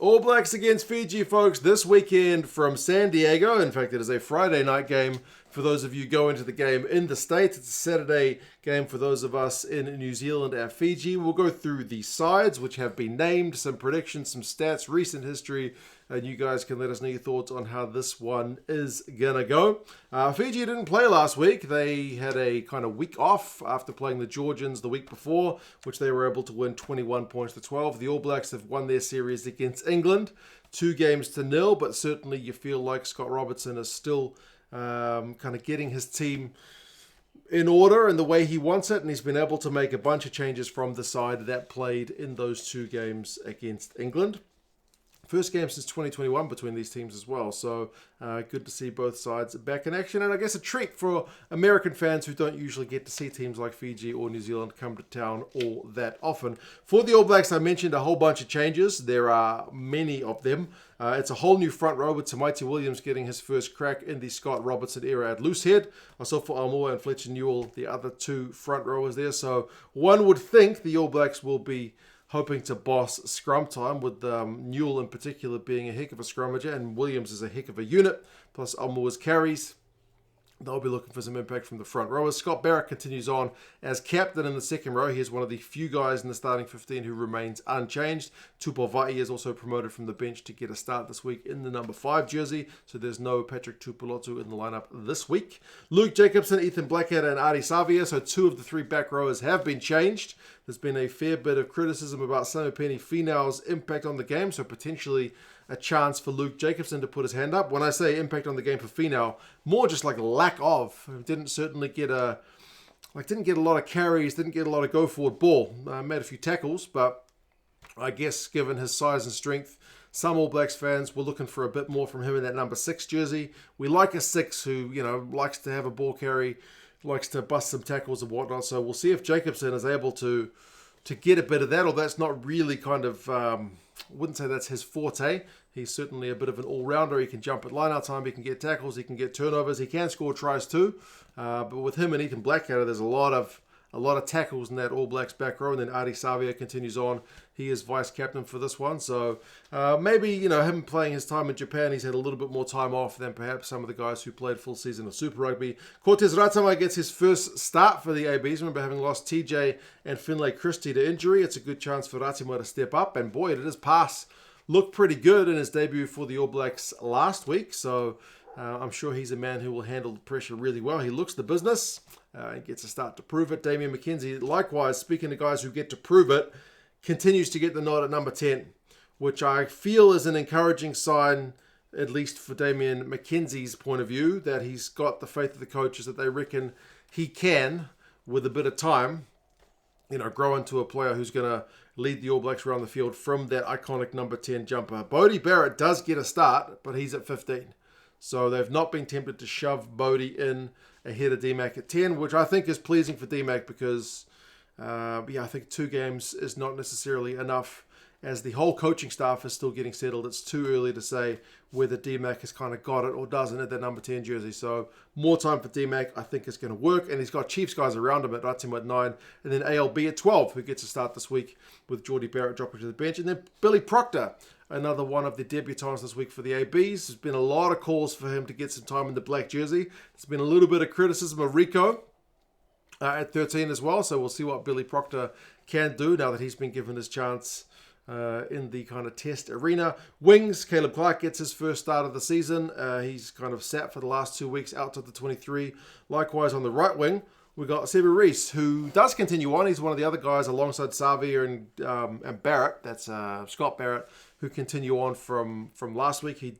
All Blacks against Fiji, folks, this weekend from San Diego. In fact, it is a Friday night game for those of you going to the game in the States. It's a Saturday game for those of us in New Zealand at Fiji. We'll go through the sides, which have been named, some predictions, some stats, recent history, and you guys can let us know your thoughts on how this one is going to go. Fiji didn't play last week. They had a kind of week off after playing the Georgians the week before, which they were able to win 21 points to 12. The All Blacks have won their series against England, 2-0, but certainly you feel like Scott Robertson is still kind of getting his team in order and the way he wants it, and he's been able to make a bunch of changes from the side that played in those 2 games against England. First game since 2021 between these teams as well, so good to see both sides back in action, and I guess a treat for American fans who don't usually get to see teams like Fiji or New Zealand come to town all that often. For the All Blacks, I mentioned a whole bunch of changes. There are many of them. It's a whole new front row with Tamaiti Williams getting his first crack in the Scott Robertson era at loosehead. Also for Almoa and Fletcher Newell, the other 2 front rowers there, so one would think the All Blacks will be hoping to boss scrum time, with Newell in particular being a heck of a scrummager, and Williams is a heck of a unit, plus Almoa's carries. They'll be looking for some impact from the front rowers. Scott Barrett continues on as captain in the second row. He is one of the few guys in the starting 15 who remains unchanged. Tupou Vaa'i is also promoted from the bench to get a start this week in the number 5 jersey, so there's no Patrick Tupulotu in the lineup this week. Luke Jacobson, Ethan Blackadder, and Ardie Savea, so 2 of the 3 back rowers have been changed. There's been a fair bit of criticism about Samipeni Finau's impact on the game, so potentially a chance for Luke Jacobson to put his hand up. When I say impact on the game for Finau, more just like lack of. Didn't get a lot of carries, didn't get a lot of go forward ball. Made a few tackles, but I guess given his size and strength, some All Blacks fans were looking for a bit more from him in that number 6 jersey. We like a 6 who, likes to have a ball carry, likes to bust some tackles and whatnot. So we'll see if Jacobson is able to get a bit of that, or that's not really kind of, wouldn't say that's his forte. He's certainly a bit of an all-rounder. He can jump at line-out time, he can get tackles, he can get turnovers, he can score tries too. But with him and Ethan Blackadder, there's a lot of tackles in that All Blacks back row, and then Ardie Savea continues on. He is vice-captain for this one, so maybe, him playing his time in Japan, he's had a little bit more time off than perhaps some of the guys who played full season of Super Rugby. Cortez Ratama gets his first start for the ABs. Remember, having lost TJ and Finlay Christie to injury, it's a good chance for Ratama to step up, and boy, did his pass look pretty good in his debut for the All Blacks last week, so I'm sure he's a man who will handle the pressure really well. He looks the business and gets a start to prove it. Damian McKenzie, likewise, speaking to guys who get to prove it, continues to get the nod at number 10, which I feel is an encouraging sign, at least for Damian McKenzie's point of view, that he's got the faith of the coaches that they reckon he can, with a bit of time, grow into a player who's going to lead the All Blacks around the field from that iconic number 10 jumper. Bodie Barrett does get a start, but he's at 15. So they've not been tempted to shove Bodie in ahead of D-Mac at 10, which I think is pleasing for D-Mac because, I think 2 games is not necessarily enough, as the whole coaching staff is still getting settled. It's too early to say whether D-Mac has kind of got it or doesn't at that number 10 jersey. So more time for D-Mac, I think, is going to work. And he's got Chiefs guys around him at Ratimo at 9. And then ALB at 12, who gets a start this week with Geordie Barrett dropping to the bench. And then Billy Proctor, another one of the debutants this week for the ABs. There's been a lot of calls for him to get some time in the black jersey. There's been a little bit of criticism of Rico at 13 as well. So we'll see what Billy Proctor can do now that he's been given his chance in the kind of test arena. Wings, Caleb Clark gets his first start of the season. He's kind of sat for the last 2 weeks out to the 23. Likewise on the right wing, we got Sevu Reece, who does continue on. He's one of the other guys alongside Savea and Barrett. That's Scott Barrett, who continue on from last week. He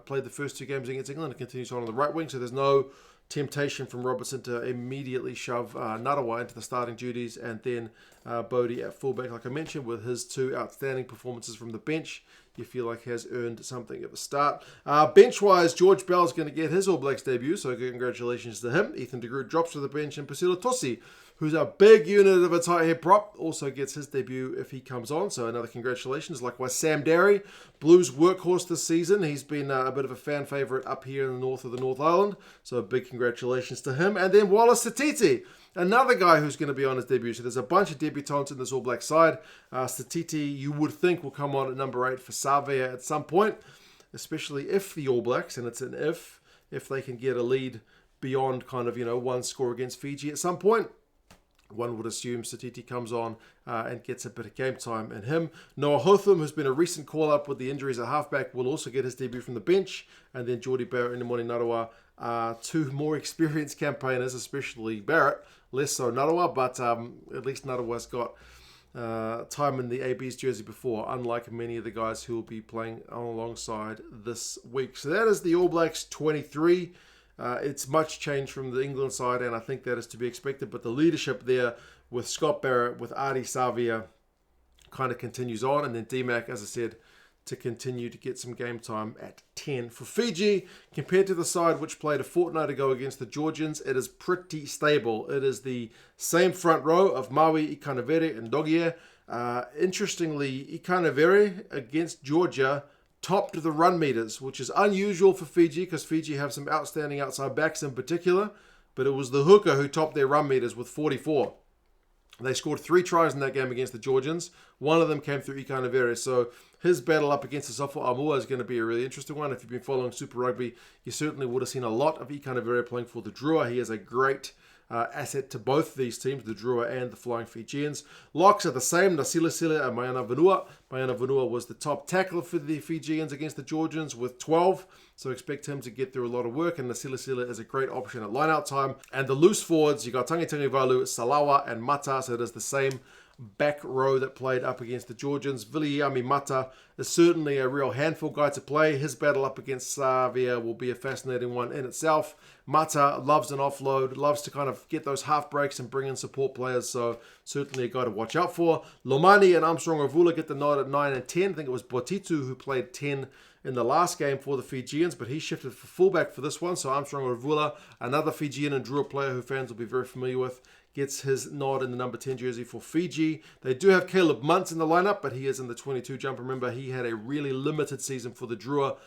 played the first 2 games against England and continues on the right wing. So there's no temptation from Robertson to immediately shove Narawa into the starting duties, and then Bodie at fullback, like I mentioned, with his 2 outstanding performances from the bench. You feel like he has earned something at the start. Bench-wise, George Bell's going to get his All Blacks debut, so congratulations to him. Ethan de Groot drops to the bench, and Priscilla Tosi, who's a big unit of a tight head prop, also gets his debut if he comes on, so another congratulations. Likewise, Sam Derry, Blues workhorse this season. He's been a bit of a fan favourite up here in the north of the North Island, so a big congratulations to him. And then Wallace Satiti, Another guy who's going to be on his debut. So there's a bunch of debutants in this All Black side. Satiti, you would think, will come on at number 8 for Savea at some point, especially if the All Blacks, and it's an if they can get a lead beyond kind of, one score against Fiji at some point. One would assume Satiti comes on and gets a bit of game time in him. Noah Hotham, who's been a recent call-up with the injuries at halfback, will also get his debut from the bench. And then Jordi Barrett and Nimoni Narawa are two more experienced campaigners, especially Barrett. Less so Narawa, but at least Narawa's got time in the AB's jersey before, unlike many of the guys who will be playing alongside this week. So that is the All Blacks 23. It's much change from the England side, and I think that is to be expected. But the leadership there with Scott Barrett, with Ardie Savea, kind of continues on. And then DMAC, as I said, to continue to get some game time at 10. For Fiji, compared to the side which played a fortnight ago against the Georgians, it is pretty stable. It is the same front row of Mawi, Ikanivere, and Doge. Interestingly, Ikanivere against Georgia topped the run meters, which is unusual for Fiji because Fiji have some outstanding outside backs in particular, but it was the hooker who topped their run meters with 44. They scored 3 tries in that game against the Georgians. One of them came through Ikanivere, so his battle up against the Sofo Amua is going to be a really interesting one. If you've been following Super Rugby, you certainly would have seen a lot of Ikanivere playing for the Drua. He is a great asset to both these teams, the Drua and the Flying Fijians. Locks are the same, Nasilasila and Mayanavanua. Mayanavanua was the top tackler for the Fijians against the Georgians with 12, so expect him to get through a lot of work, and Nasilasila is a great option at line-out time. And the loose forwards, you got Tagitagivalu, Salawa, and Mata, so it is the same back row that played up against the Georgians. Viliame Mata is certainly a real handful guy to play. His battle up against Savea will be a fascinating one in itself. Mata loves an offload, loves to kind of get those half breaks and bring in support players, so certainly a guy to watch out for. Lomani and Armstrong-Ravula get the nod at 9 and 10. I think it was Botitu who played 10 in the last game for the Fijians, but he shifted for fullback for this one. So Armstrong-Ravula, another Fijian and Drua player who fans will be very familiar with, gets his nod in the number 10 jersey for Fiji. They do have Caleb Muntz in the lineup, but he is in the 22 jump. Remember, he had a really limited season for the Drua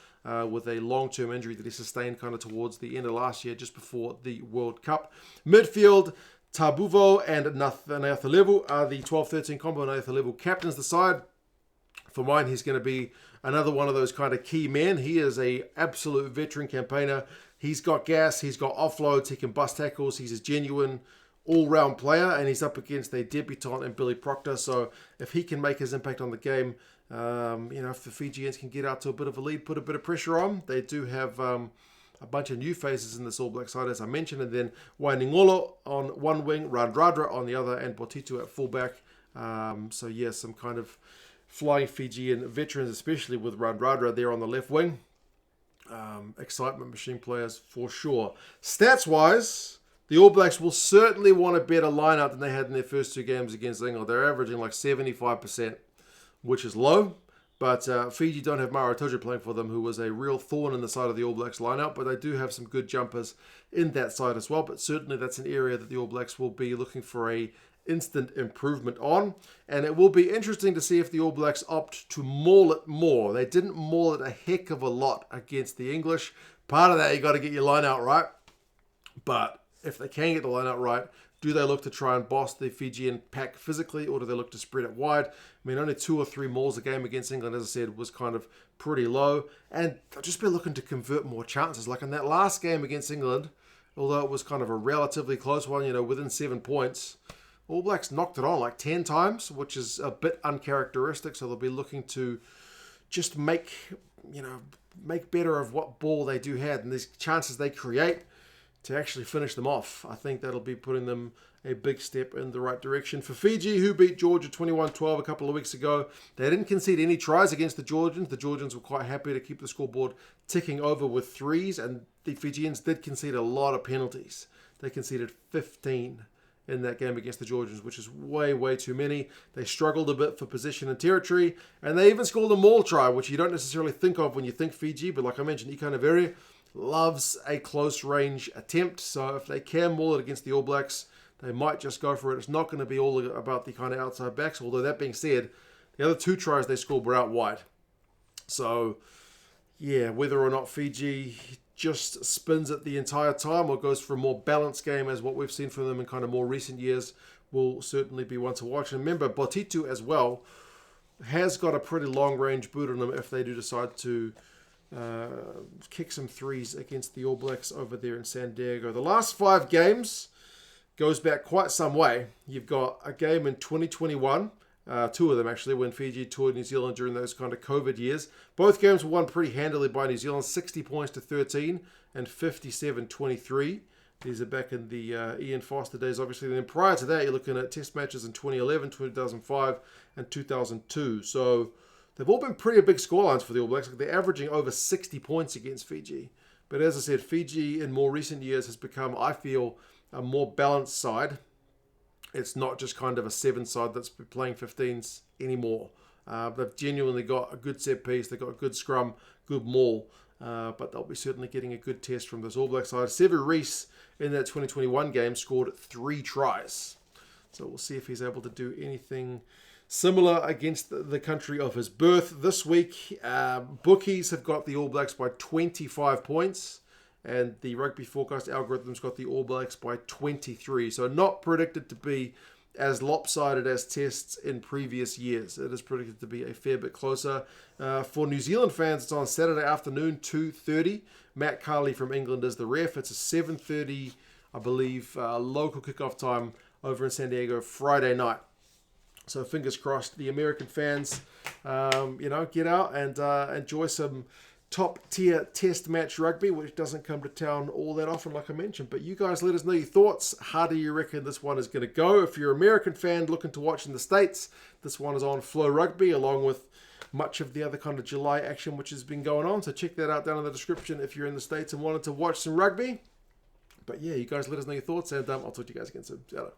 with a long-term injury that he sustained kind of towards the end of last year, just before the World Cup. Midfield, Tabuvou and Nayacalevu are the 12-13 combo. Nayacalevu captains the side. For mine, he's going to be another one of those kind of key men. He is a absolute veteran campaigner. He's got gas, he's got offloads, he can bust tackles, he's a genuine all-round player, and he's up against a debutant in Billy Proctor. So if he can make his impact on the game, if the Fijians can get out to a bit of a lead, put a bit of pressure on. They do have a bunch of new faces in this All Black side, as I mentioned, and then Wainiqolo on one wing, Radradra on the other, and Botitu at fullback. Some kind of flying Fijian veterans, especially with Radradra there on the left wing. Excitement machine players for sure. Stats-wise, the All Blacks will certainly want a better lineup than they had in their first 2 games against England. They're averaging like 75%, which is low. But Fiji don't have Maro Toja playing for them, who was a real thorn in the side of the All Blacks lineup. But they do have some good jumpers in that side as well. But certainly that's an area that the All Blacks will be looking for a instant improvement on. And it will be interesting to see if the All Blacks opt to maul it more. They didn't maul it a heck of a lot against the English. Part of that, you got to get your line out right. But if they can get the line out right, do they look to try and boss the Fijian pack physically, or do they look to spread it wide? I mean, only 2 or 3 mauls a game against England, as I said, was kind of pretty low. And they'll just be looking to convert more chances. Like in that last game against England, although it was kind of a relatively close one, within 7 points, All Blacks knocked it on like 10 times, which is a bit uncharacteristic. So they'll be looking to just make better of what ball they do have and these chances they create to actually finish them off. I think that'll be putting them a big step in the right direction. For Fiji, who beat Georgia 21-12 a couple of weeks ago, they didn't concede any tries against the Georgians. The Georgians were quite happy to keep the scoreboard ticking over with 3s, and the Fijians did concede a lot of penalties. They conceded 15 in that game against the Georgians, which is way, way too many. They struggled a bit for position and territory, and they even scored a maul try, which you don't necessarily think of when you think Fiji, but like I mentioned, Ikanivere loves a close range attempt, so if they can maul it against the All Blacks, they might just go for it. It's not going to be all about the kind of outside backs, although that being said, the other 2 tries they scored were out wide. So, yeah, whether or not Fiji just spins it the entire time or goes for a more balanced game as what we've seen from them in kind of more recent years will certainly be one to watch. And remember, Botitu as well has got a pretty long-range boot on them if they do decide to kick some threes against the All Blacks over there in San Diego. The last 5 games goes back quite some way. You've got a game in 2021, 2 of them actually, when Fiji toured New Zealand during those kind of COVID years. Both games were won pretty handily by New Zealand, 60 points to 13 and 57-23. These are back in the Ian Foster days, obviously. And then prior to that, you're looking at test matches in 2011, 2005, and 2002. So they've all been pretty big scorelines for the All Blacks. They're averaging over 60 points against Fiji. But as I said, Fiji in more recent years has become, I feel, a more balanced side. It's not just kind of a 7 side that's playing 15s anymore. They've genuinely got a good set piece. They've got a good scrum, good maul. But they'll be certainly getting a good test from this All Black side. Sevu Reece in that 2021 game scored 3 tries. So we'll see if he's able to do anything similar against the country of his birth. This week, bookies have got the All Blacks by 25 points. And the Rugby Forecast algorithm's got the All Blacks by 23. So not predicted to be as lopsided as tests in previous years. It is predicted to be a fair bit closer. For New Zealand fans, it's on Saturday afternoon, 2:30. Matt Carley from England is the ref. It's a 7:30, I believe, local kickoff time over in San Diego Friday night. So fingers crossed, the American fans, get out and enjoy some top-tier test match rugby, which doesn't come to town all that often, like I mentioned. But you guys let us know your thoughts. How do you reckon this one is going to go? If you're an American fan looking to watch in the States, this one is on Flow Rugby, along with much of the other kind of July action which has been going on. So check that out down in the description if you're in the States and wanted to watch some rugby. But yeah, you guys let us know your thoughts, and I'll talk to you guys again soon. See you later.